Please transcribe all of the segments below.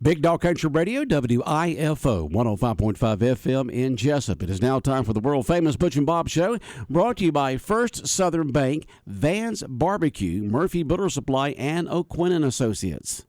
Big Dog Country Radio, WIFO, 105.5 FM in Jessup. It is now time for the world-famous Butch and Bob Show, brought to you by First Southern Bank, Van's Barbecue, Murphy Builder Supply, and O'Quinn & Associates.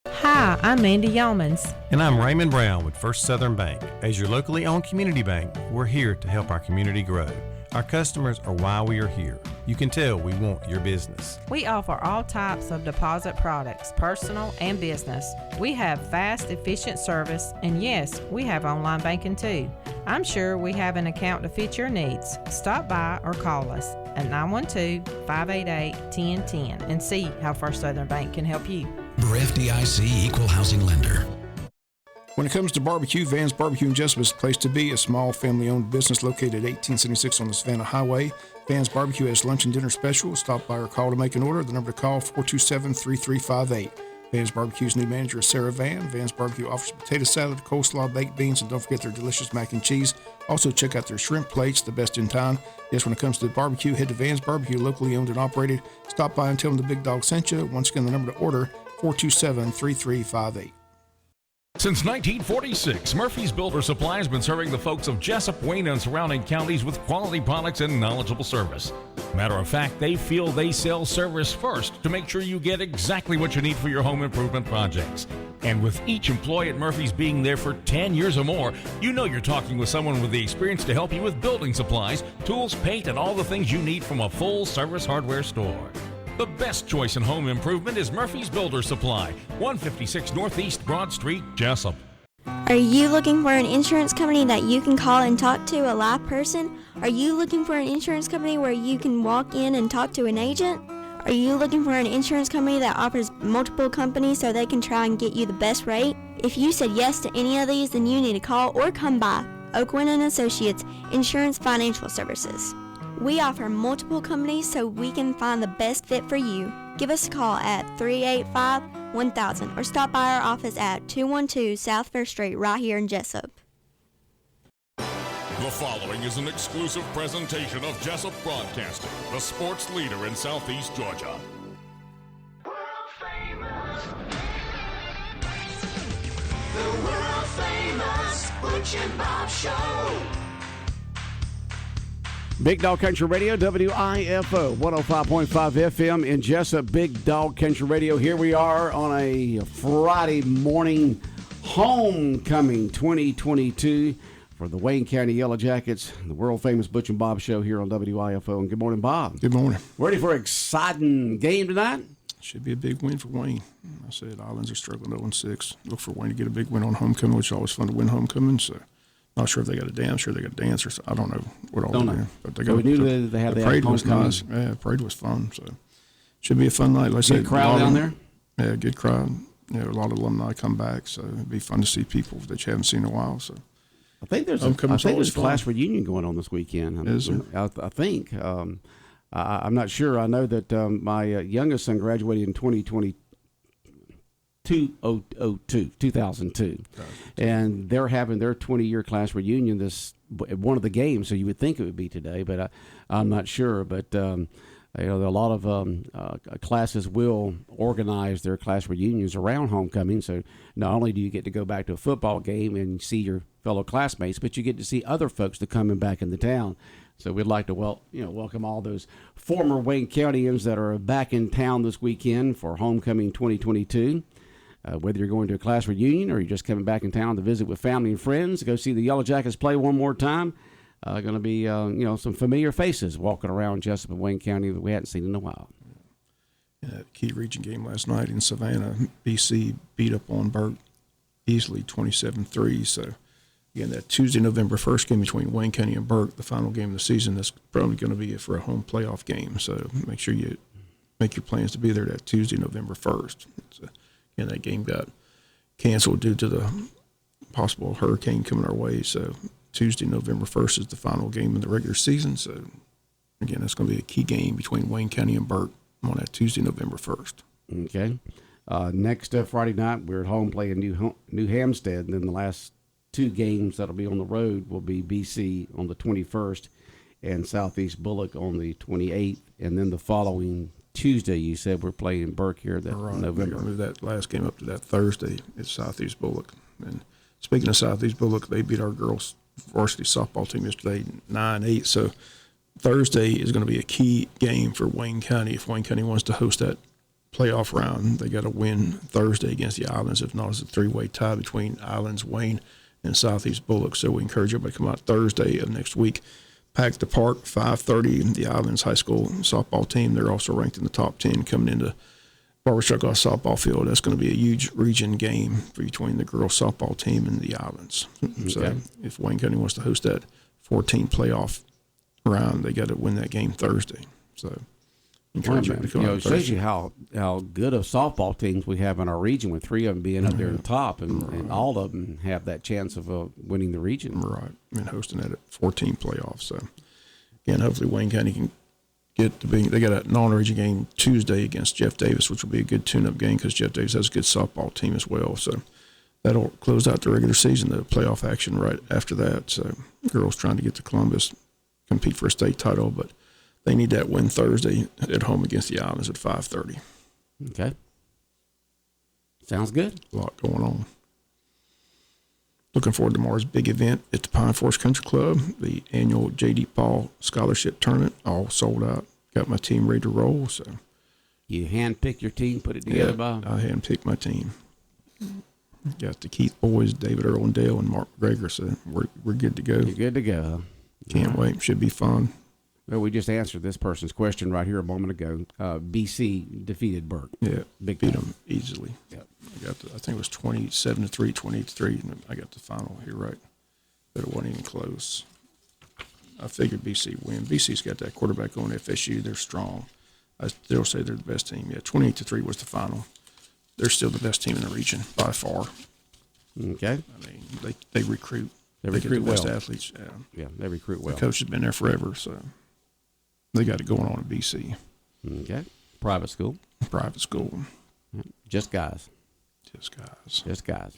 Hi, I'm Mandy Yeomans. And I'm Raymond Brown with First Southern Bank. As your locally owned community bank, we're here to help our community grow. Our customers are why we are here. You can tell we want your business. We offer all types of deposit products, personal and business. We have fast, efficient service, and yes, we have online banking too. I'm sure we have an account to fit your needs. Stop by or call us at 912-588-1010 and see how First Southern Bank can help you. We're FDIC Equal Housing Lender. When it comes to barbecue, Van's Barbecue in Jessup is the place to be. A small family-owned business located at 1876 on the Savannah Highway. Van's Barbecue has lunch and dinner specials. Stop by or call to make an order. The number to call, 427-3358. Van's Barbecue's new manager is Sarah Van. Van's Barbecue offers potato salad, coleslaw, baked beans, and don't forget their delicious mac and cheese. Also, check out their shrimp plates, the best in town. Yes, when it comes to barbecue, head to Van's Barbecue, locally owned and operated. Stop by and tell them the Big Dog sent you. Once again, the number to order, 427-3358. Since 1946, Murphy's Builder Supply has been serving the folks of Jessup, Wayne, and surrounding counties with quality products and knowledgeable service. Matter of fact, they feel they sell service first to make sure you get exactly what you need for your home improvement projects. And with each employee at Murphy's being there for 10 years or more, you know you're talking with someone with the experience to help you with building supplies, tools, paint, and all the things you need from a full-service hardware store. The best choice in home improvement is Murphy's Builder Supply, 156 Northeast Broad Street, Jessup. Are you looking for an insurance company that you can call and talk to a live person? Are you looking for an insurance company where you can walk in and talk to an agent? Are you looking for an insurance company that offers multiple companies so they can try and get you the best rate? If you said yes to any of these, then you need to call or come by O'Quinn & Associates Insurance Financial Services. We offer multiple companies so we can find the best fit for you. Give us a call at 385-1000 or stop by our office at 212 South First Street right here in Jessup. The following is an exclusive presentation of Jessup Broadcasting, the sports leader in Southeast Georgia. World famous. The world famous Butch and Bob Show. Big Dog Country Radio, WIFO, 105.5 FM in Jessup. Big Dog Country Radio. Here we are on a Friday morning, homecoming 2022 for the Wayne County Yellow Jackets, the world-famous Butch and Bob Show here on WIFO. And good morning, Bob. Good morning. Ready for an exciting game tonight? Should be a big win for Wayne. I said Islands are struggling 0-6. Look for Wayne to get a big win on homecoming, which is always fun to win homecoming, so... Not sure if they got a dance, sure they got a dance, or I don't know what all they're doing. But they got. So we knew they had the that. Parade was nice. Yeah, the parade was fun. So should be a fun night. Like I said, good crowd down there. Yeah, good crowd. Yeah, a lot of alumni come back, so it'd be fun to see people that you haven't seen in a while. So I think there's a class reunion going on this weekend. Is there? I think. I'm not sure. I know that my youngest son graduated in 2002, and they're having their 20-year class reunion this one of the games. So you would think it would be today, but I'm not sure. But a lot of classes will organize their class reunions around homecoming. So not only do you get to go back to a football game and see your fellow classmates, but you get to see other folks that coming back in the town. So we'd like to welcome all those former Wayne Countyans that are back in town this weekend for homecoming 2022. Whether you're going to a class reunion or you're just coming back in town to visit with family and friends, go see the Yellow Jackets play one more time. Going to be, some familiar faces walking around Jessup and Wayne County that we hadn't seen in a while. Yeah, key region game last night in Savannah, BC beat up on Burke easily 27-3. So, again, that Tuesday, November 1st game between Wayne County and Burke, the final game of the season, that's probably going to be for a home playoff game. So make sure you make your plans to be there that Tuesday, November 1st. And that game got canceled due to the possible hurricane coming our way. So Tuesday, November 1st is the final game of the regular season. So, again, that's going to be a key game between Wayne County and Burke on that Tuesday, November 1st. Okay. Next Friday night, we're at home playing New Hampstead. And then the last two games that'll be on the road will be BC on the 21st and Southeast Bullock on the 28th. And then the following Tuesday. You said we're playing Burke here that November. Move that last game up to that Thursday at Southeast Bullock. And speaking of Southeast Bullock, they beat our girls varsity softball team yesterday 9-8. So Thursday is going to be a key game for Wayne County. If Wayne County wants to host that playoff round, they got to win Thursday against the Islands. If not, it's a 3-way tie between Islands, Wayne, and Southeast Bullock. So we encourage everybody to come out Thursday of next week. Pack the park, 5:30. The Islands High School softball team, they're also ranked in the top 10 coming into Barbershop softball field. That's going to be a huge region game between the girls softball team and the Islands. Okay. So if Wayne County wants to host that 14 playoff round, they got to win that game Thursday. So encourage them to come out Thursday. It shows you how good of softball teams we have in our region, with 3 of them being up there in the top, and all of them have that chance of winning the region. Right, and hosting that at 14 playoffs. So again, hopefully Wayne County can get to be. They got a non-region game Tuesday against Jeff Davis, which will be a good tune-up game because Jeff Davis has a good softball team as well. So that'll close out the regular season. The playoff action right after that. So girls trying to get to Columbus, compete for a state title, but they need that win Thursday at home against the Islands at 5:30. Okay. Sounds good. A lot going on. Looking forward to tomorrow's big event at the Pine Forest Country Club, the annual J.D. Paul Scholarship Tournament, all sold out. Got my team ready to roll. So you handpick your team, put it together, Bob? I handpicked my team. Got the Keith boys, David Earl and Dale, and Mark McGregor. So we're good to go. You're good to go. Can't wait. Should be fun. Well, we just answered this person's question right here a moment ago. BC defeated Burke. Yeah, beat them easily. Yep. I think it was 27-3, 28-3. I got the final here right, but it wasn't even close. I figured BC win. BC's got that quarterback on FSU. They're strong. I still say they're the best team. Yeah, 28-3 was the final. They're still the best team in the region by far. Okay. I mean, they recruit. They recruit the best well. athletes. Yeah, they recruit well. The coach has been there forever, so they got it going on at BC. Okay. Private school. Private school. Just guys. Just guys.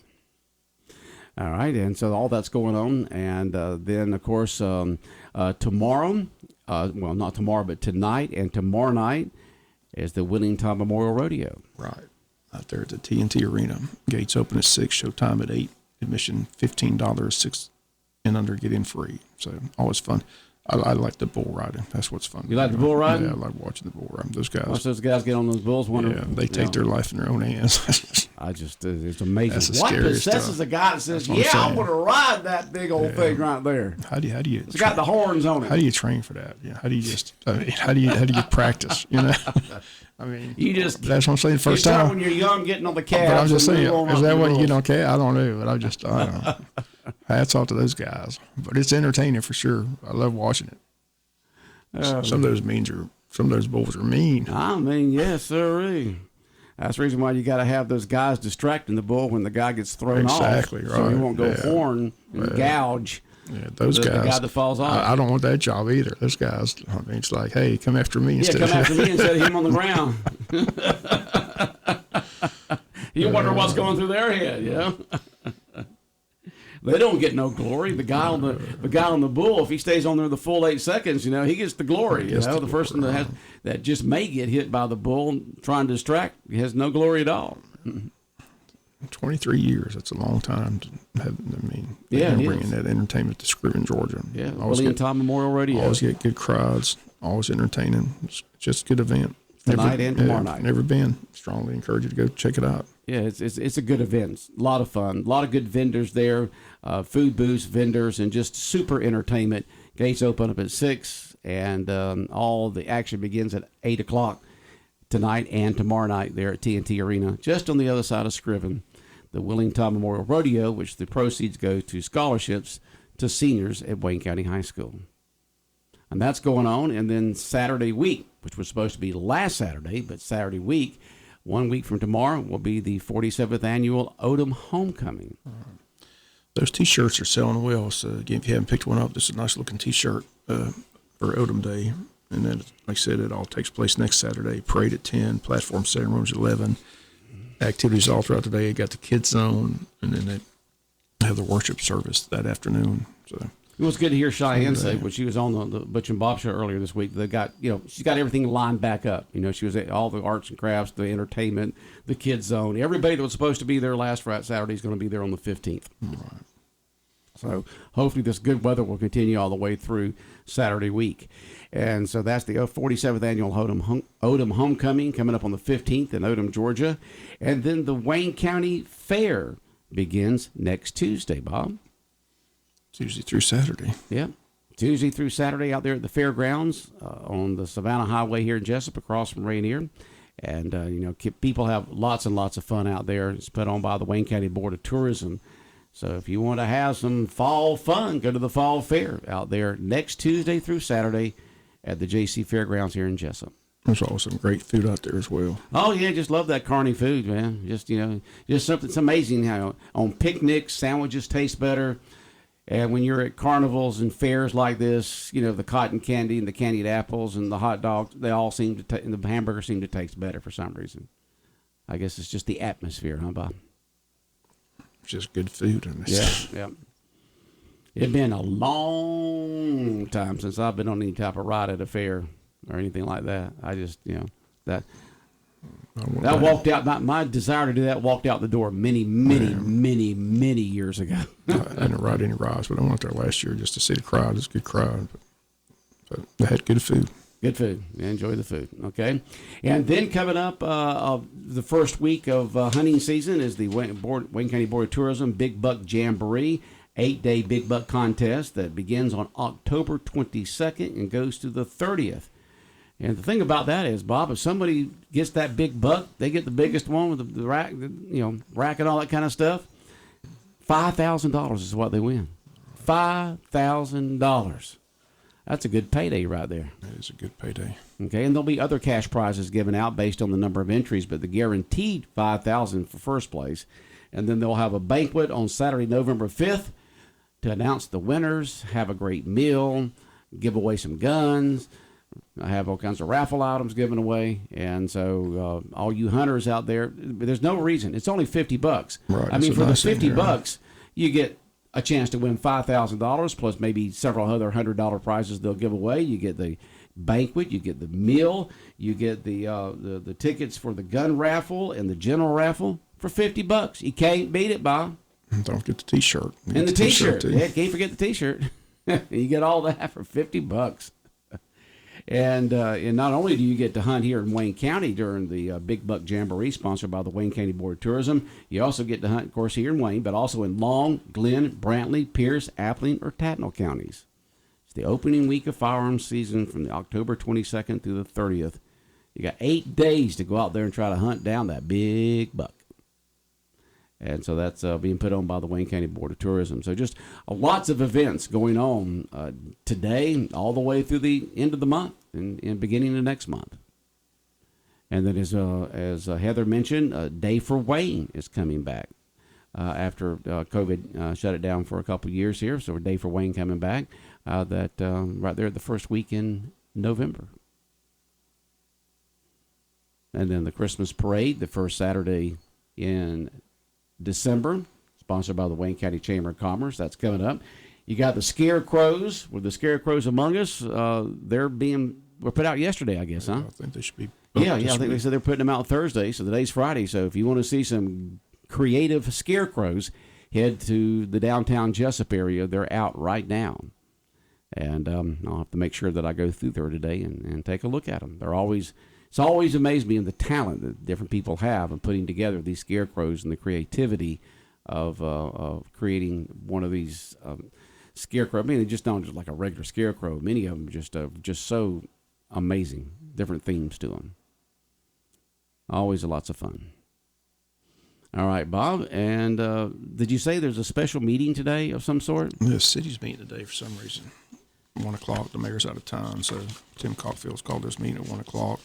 All right, and so all that's going on, and then of course tomorrow, well not tomorrow, but tonight and tomorrow night is the Willington Memorial Rodeo. Right, out there at the TNT Arena. Gates open at 6, showtime at 8. Admission $15, 6 and under get in free. So always fun. I like the bull riding. That's what's fun. You like the bull riding? Yeah, I like watching the bull riding. Those guys. Watch those guys get on those bulls. They take their life in their own hands. It's amazing. That's the what scariest possesses stuff. a guy that says, I want to ride that big old thing right there? How do you? It's got the horns on it. How do you train for that? Yeah. How do you practice? You know. I mean, that's what I'm saying. First time when you're young, getting on the calves. But I'm just saying, is that what you get on calves? I don't know. But I don't know. Hats off to those guys. But it's entertaining for sure. I love watching it. Some of those bulls are mean. I mean, yes, sir. That's the reason why you got to have those guys distracting the bull when the guy gets thrown off. Exactly, right. So he won't go horn and gouge. Yeah, those guys. The guy that falls off. I don't want that job either. Those guys. I mean, it's like, hey, come after me instead. Come after me instead of him on the ground. You wonder what's going through their head, you know. They don't get no glory. The guy on the bull, if he stays on there the full 8 seconds, you know, he gets the glory. The person that just may get hit by the bull trying to distract has no glory at all. 23 years. That's a long time to have. Bringing that entertainment to Scriven, Georgia. Yeah, Willington Memorial Rodeo. Always get good crowds. Always entertaining. It's just a good event. Tonight and tomorrow night. Never been. Strongly encourage you to go check it out. Yeah, it's a good event. It's a lot of fun. A lot of good vendors there, food booths, vendors, and just super entertainment. Gates open up at 6, and all the action begins at 8 o'clock tonight and tomorrow night there at TNT Arena, just on the other side of Scriven. The Willington Memorial Rodeo, which the proceeds go to scholarships to seniors at Wayne County High School. And that's going on. And then Saturday week, which was supposed to be last Saturday, but Saturday week, 1 week from tomorrow, will be the 47th annual Odom Homecoming. Those T-shirts are selling well. So, again, if you haven't picked one up, this is a nice-looking T-shirt for Odom Day. And then, like I said, it all takes place next Saturday. Parade at 10, platform ceremonies at 11. Activities all throughout the day. You got the kids zone, and then they have the worship service that afternoon. So It was good to hear Cheyenne say when she was on the Butch and Bob show earlier this week. They got, she's got everything lined back up. She was at all the arts and crafts, the entertainment, the kids zone. Everybody that was supposed to be there last Saturday is going to be there on the 15th. Right. So hopefully this good weather will continue all the way through Saturday week. And so that's the 47th annual Odom Homecoming coming up on the 15th in Odom, Georgia. And then the Wayne County Fair begins next Tuesday, Bob. Tuesday through Saturday. Yep. Tuesday through Saturday out there at the fairgrounds on the Savannah Highway here in Jessup across from Rainier. And, people have lots and lots of fun out there. It's put on by the Wayne County Board of Tourism. So if you want to have some fall fun, go to the fall fair out there next Tuesday through Saturday at the JC Fairgrounds here in Jessup. There's also some great food out there as well. Oh, yeah, just love that carny food, man. Just something, it's amazing how on picnics, sandwiches taste better. And when you're at carnivals and fairs like this, the cotton candy and the candied apples and the hot dogs, they all seem to, and the hamburgers seem to taste better for some reason. I guess it's just the atmosphere, huh, Bob? Just good food in this. Yeah. It's been a long time since I've been on any type of ride at a fair or anything like that. I just, that walked out. My desire to do that walked out the door many years ago. I didn't ride any rides, but I went there last year just to see the crowd. It's a good crowd, but they had good food. Good food. Enjoy the food. Okay. And then coming up the first week of hunting season is the Wayne County Board of Tourism Big Buck Jamboree, 8-day Big Buck contest that begins on October 22nd and goes to the 30th. And the thing about that is, Bob, if somebody gets that big buck, they get the biggest one with the rack, rack and all that kind of stuff, $5,000 is what they win. $5,000. That's a good payday right there. That is a good payday. Okay, and there'll be other cash prizes given out based on the number of entries, but the guaranteed $5,000 for first place. And then they'll have a banquet on Saturday, November 5th to announce the winners, have a great meal, give away some guns, have all kinds of raffle items given away. And so all you hunters out there, there's no reason. It's only $50. Right. I mean, for the $50, you get a chance to win $5,000 plus maybe several other $100 prizes they'll give away. You get the banquet, you get the meal, you get the tickets for the gun raffle and the general raffle for $50. You can't beat it, Bob. And don't forget the T-shirt. And the T-shirt. Yeah, can't forget the T-shirt. You get all that for $50. And not only do you get to hunt here in Wayne County during the Big Buck Jamboree, sponsored by the Wayne County Board of Tourism, you also get to hunt, of course, here in Wayne, but also in Long, Glenn, Brantley, Pierce, Appling, or Tattnall counties. It's the opening week of firearms season from the October 22nd through the 30th. You got 8 days to go out there and try to hunt down that big buck. And so that's being put on by the Wayne County Board of Tourism. So just lots of events going on today all the way through the end of the month and beginning of next month. And then as Heather mentioned, Day for Wayne is coming back after COVID shut it down for a couple of years here. So Day for Wayne coming back right there the first week in November. And then the Christmas Parade, the first Saturday in December, sponsored by the Wayne County Chamber of Commerce. That's coming up. You got the Scarecrows. With the Scarecrows Among Us, were put out yesterday, I guess, huh? I think they should be. Yeah. I think they said they're putting them out Thursday, so today's Friday. So if you want to see some creative scarecrows, head to the downtown Jessup area. They're out right now. And I'll have to make sure that I go through there today and take a look at them. It's always amazed me in the talent that different people have in putting together these scarecrows and the creativity of creating one of these scarecrows. I mean, they just don't just like a regular scarecrow. Many of them just so amazing, different themes to them. Always lots of fun. All right, Bob. And did you say there's a special meeting today of some sort? The city's meeting today for some reason. 1 o'clock. The mayor's out of town, so Tim Cockfield's called this meeting at 1 o'clock.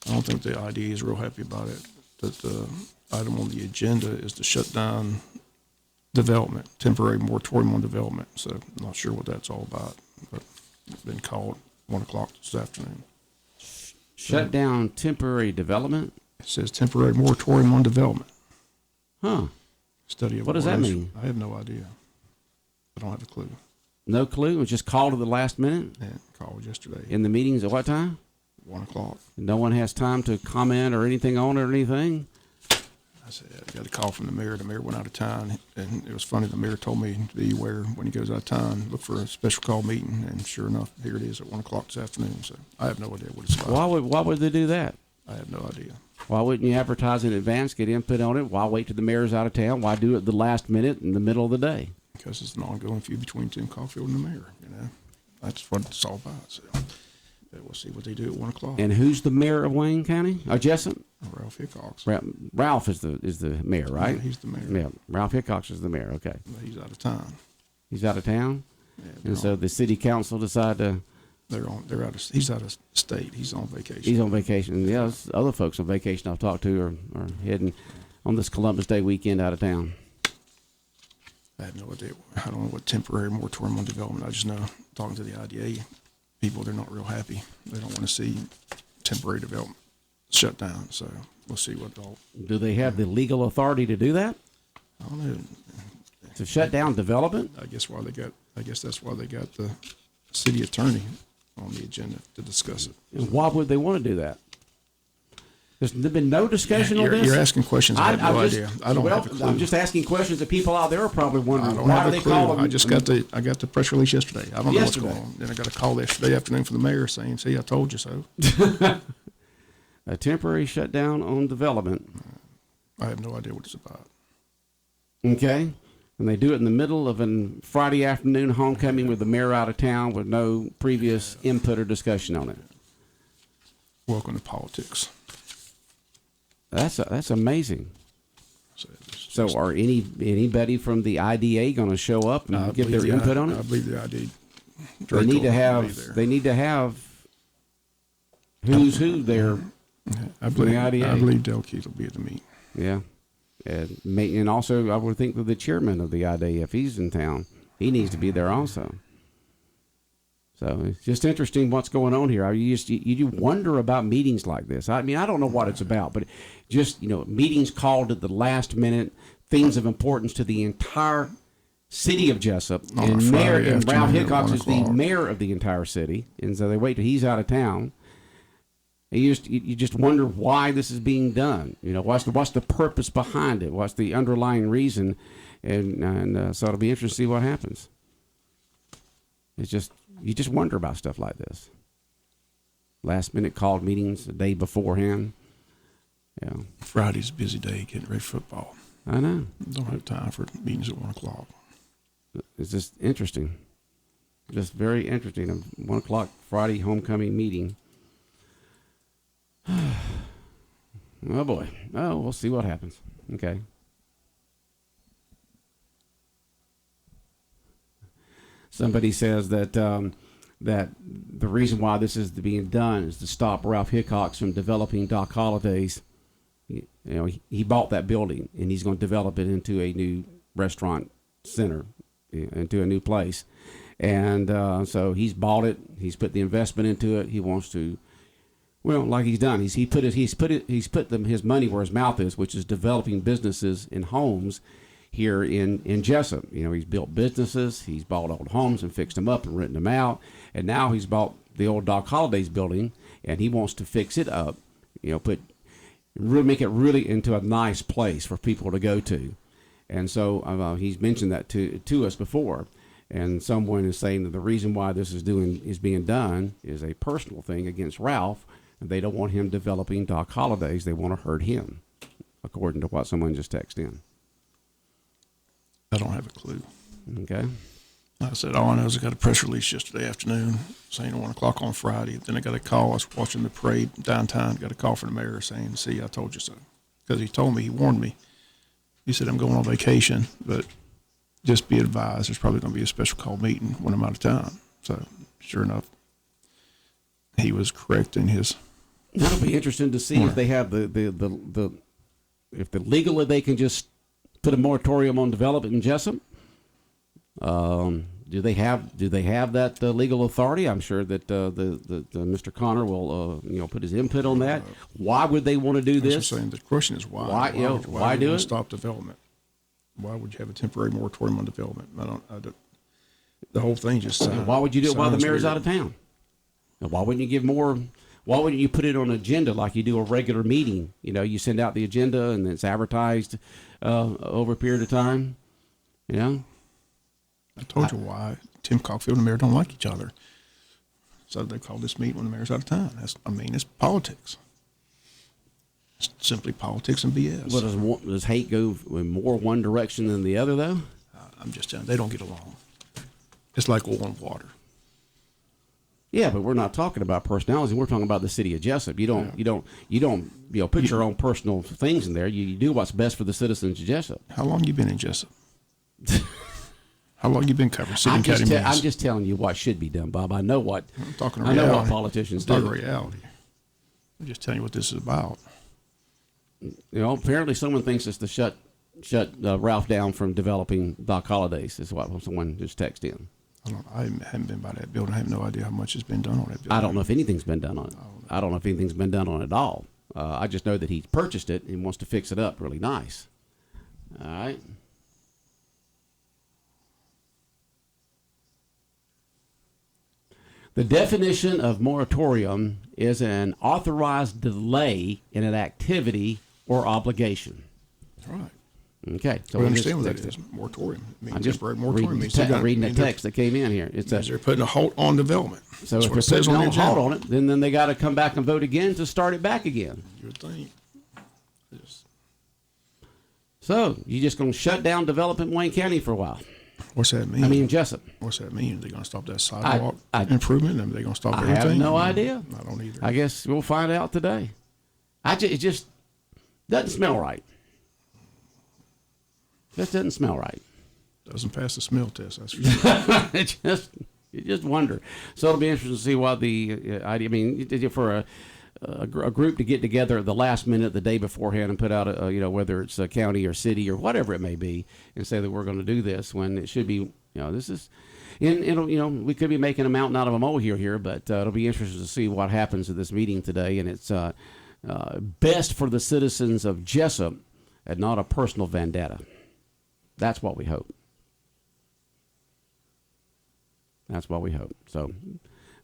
I don't think the IDA is real happy about it. That the item on the agenda is to shut down development, temporary moratorium on development. So I'm not sure what that's all about, but it's been called 1 o'clock this afternoon. Shut down temporary development? It says temporary moratorium on development. Huh. Study of what does that mean? I have no idea. I don't have a clue. No clue. It was just called at the last minute. Yeah, called yesterday. In the meetings at what time? 1 o'clock. No one has time to comment or anything on it or anything. I said, I got a call from the mayor. The mayor went out of town, and it was funny. The mayor told me to be aware when he goes out of town, look for a special call meeting. And sure enough, here it is at 1 o'clock this afternoon. So I have no idea what it's about. Why would they do that? I have no idea. Why wouldn't you advertise in advance, get input on it? Why wait till the mayor's out of town? Why do it the last minute in the middle of the day? Because it's an ongoing feud between Tim Caulfield and the mayor. That's what it's all about. So we'll see what they do at 1 o'clock. And who's the mayor of Wayne County? Jessup? Ralph Hickox. Ralph is the mayor, right? Yeah, he's the mayor. Yeah, Ralph Hickox is the mayor. Okay. But he's out of town. He's out of town. Yeah, and so the city council decided to. They're out of. He's out of state. He's on vacation. He's on vacation. Yeah, other folks on vacation I've talked to are heading on this Columbus Day weekend out of town. I have no idea. I don't know what temporary moratorium on development. I just know talking to the IDA people, they're not real happy. They don't want to see temporary development shut down. So we'll see what all. Do they have the legal authority to do that? I don't know. To shut down development? I guess that's why they got the city attorney on the agenda to discuss it. And why would they want to do that? There's been no discussion on this? You're asking questions. I have no idea. I don't have a clue. I'm just asking questions that people out there are probably wondering. I don't have a clue. I got the press release yesterday. I don't know what's Yesterday. going on. Then I got a call yesterday afternoon from the mayor saying, see, I told you so. A temporary shutdown on development. I have no idea what it's about. Okay. And they do it in the middle of a Friday afternoon homecoming with the mayor out of town with no previous input or discussion on it. Welcome to politics. That's amazing. So are anybody from the IDA going to show up and give their input on it? I believe the IDA. They need to have who's who there. I believe the IDA. I believe Del Keith will be at the meeting. Yeah. And also, I would think that the chairman of the IDA, if he's in town, he needs to be there also. So it's just interesting what's going on here. You wonder about meetings like this. I mean, I don't know what it's about, but just, meetings called at the last minute, things of importance to the entire city of Jessup. And Ralph Hickox is the mayor of the entire city. And so they wait till he's out of town. And you just wonder why this is being done. What's the purpose behind it? What's the underlying reason? And so it'll be interesting to see what happens. It's just, you just wonder about stuff like this. Last minute called meetings the day beforehand. Yeah. Friday's a busy day getting ready for football. I know. Don't have time for meetings at 1 o'clock. It's just interesting. Just very interesting. A 1 o'clock Friday homecoming meeting. Oh boy. Oh, we'll see what happens. Okay. Somebody says that that the reason why this is being done is to stop Ralph Hickox from developing Doc Holliday's. He bought that building and he's going to develop it into a new restaurant center, into a new place, and so he's bought it. He's put the investment into it. He wants to. Well, like he's done, he's put his money where his mouth is, which is developing businesses and homes here in Jessup. He's built businesses, he's bought old homes and fixed them up and rented them out, and now he's bought the old Doc Holliday's building, and he wants to fix it up, make it really into a nice place for people to go to. And so he's mentioned that to us before. And someone is saying that the reason why this is being done is a personal thing against Ralph. And they don't want him developing Doc Holliday's. They want to hurt him, according to what someone just texted in. I don't have a clue. Okay. Like I said, all I know is I got a press release yesterday afternoon saying at 1 o'clock on Friday. Then I got a call. I was watching the parade downtown. Got a call from the mayor saying, see, I told you so. Because he warned me. He said, I'm going on vacation, but just be advised, there's probably going to be a special call meeting when I'm out of town. So sure enough, he was correct in his. It'll be interesting to see if they have if legally they can just put a moratorium on development in Jessup. Do they have that legal authority? I'm sure that the Mr. Connor will put his input on that. Why would they want to do this? Saying the question is why? Why do it? Stop development? Why would you have a temporary moratorium on development? The whole thing just Why would you do it while the mayor's out of town? Now, why wouldn't you give more? Why wouldn't you put it on an agenda like you do a regular meeting? You send out the agenda and it's advertised over a period of time. I told you why Tim Cockfield and the mayor don't like each other. So they called this meeting when the mayor's out of town. It's politics. It's simply politics and BS. Well, does hate go in more one direction than the other, though? I'm just telling you, they don't get along. It's like oil and water. Yeah, but we're not talking about personalities. We're talking about the city of Jessup. You don't put your own personal things in there. You do what's best for the citizens of Jessup. How long you been in Jessup? How long you been covering city and county meetings? I'm just telling you what should be done, Bob. I know what politicians do. I'm talking reality. I'm just telling you what this is about. Apparently someone thinks it's to shut Ralph down from developing Doc Holliday's. Is what someone just texted in. I haven't been by that building. I have no idea how much has been done on that building. I don't know if anything's been done on it. I don't know if anything's been done on it at all. I just know that he purchased it and wants to fix it up really nice. All right. The definition of moratorium is an authorized delay in an activity or obligation. That's right. Okay. So we understand what that is. Moratorium. I'm just reading the text that came in here. They're putting a halt on development. So if they're putting a halt on it, then they got to come back and vote again to start it back again. You would think. So you're just going to shut down development in Wayne County for a while? What's that mean? I mean, Jessup. What's that mean? Are they going to stop that sidewalk improvement? Are they going to stop everything? I have no idea. I don't either. I guess we'll find out today. It just doesn't smell right. Just doesn't smell right. Doesn't pass the smell test, that's for sure. You just wonder. So it'll be interesting to see what the idea. I mean, for a group to get together at the last minute, the day beforehand, and put out whether it's a county or city or whatever it may be, and say that we're going to do this when it should be. This is. And we could be making a mountain out of a molehill here, but it'll be interesting to see what happens at this meeting today, and it's best for the citizens of Jessup and not a personal vendetta. That's what we hope. That's what we hope. So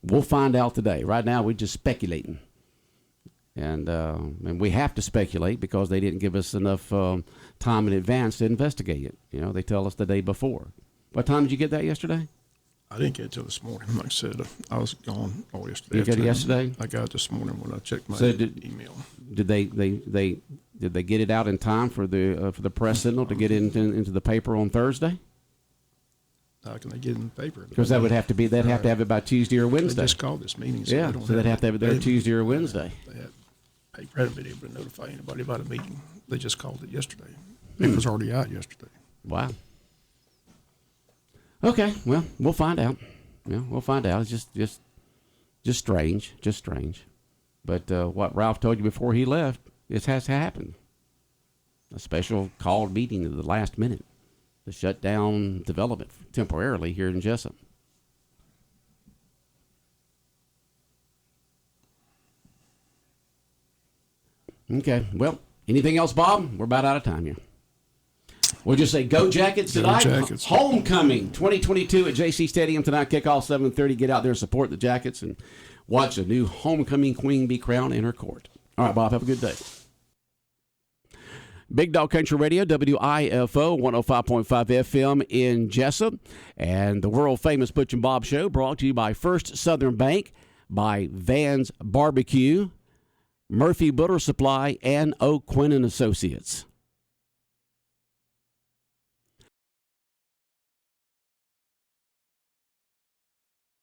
we'll find out today. Right now, we're just speculating. And we have to speculate because they didn't give us enough time in advance to investigate it. They tell us the day before. What time did you get that yesterday? I didn't get it till this morning. Like I said, I was gone all yesterday. You got it yesterday? I got it this morning when I checked my email. Did they get it out in time for the press signal to get it into the paper on Thursday? How can they get it in the paper? Because they'd have to have it by Tuesday or Wednesday. They just called this meeting. So they'd have to have it there Tuesday or Wednesday. Paper hadn't been able to notify anybody about a meeting. They just called it yesterday. It was already out yesterday. Wow. Okay, well, we'll find out. Yeah, we'll find out. It's just strange, But what Ralph told you before he left, this has to happen. A special called meeting at the last minute to shut down development temporarily here in Jessup. Okay, well, anything else, Bob? We're about out of time here. We'll just say go Jackets tonight. Jackets. Homecoming 2022 at JC Stadium tonight. Kickoff 7:30. Get out there and support the Jackets and watch the new homecoming queen be crowned in her court. All right, Bob, have a good day. Big Dog Country Radio, WIFO 105.5 FM in Jessup. And the world-famous Butch and Bob Show brought to you by First Southern Bank, by Van's Barbecue, Murphy Butter Supply, and Oak Quinn & Associates.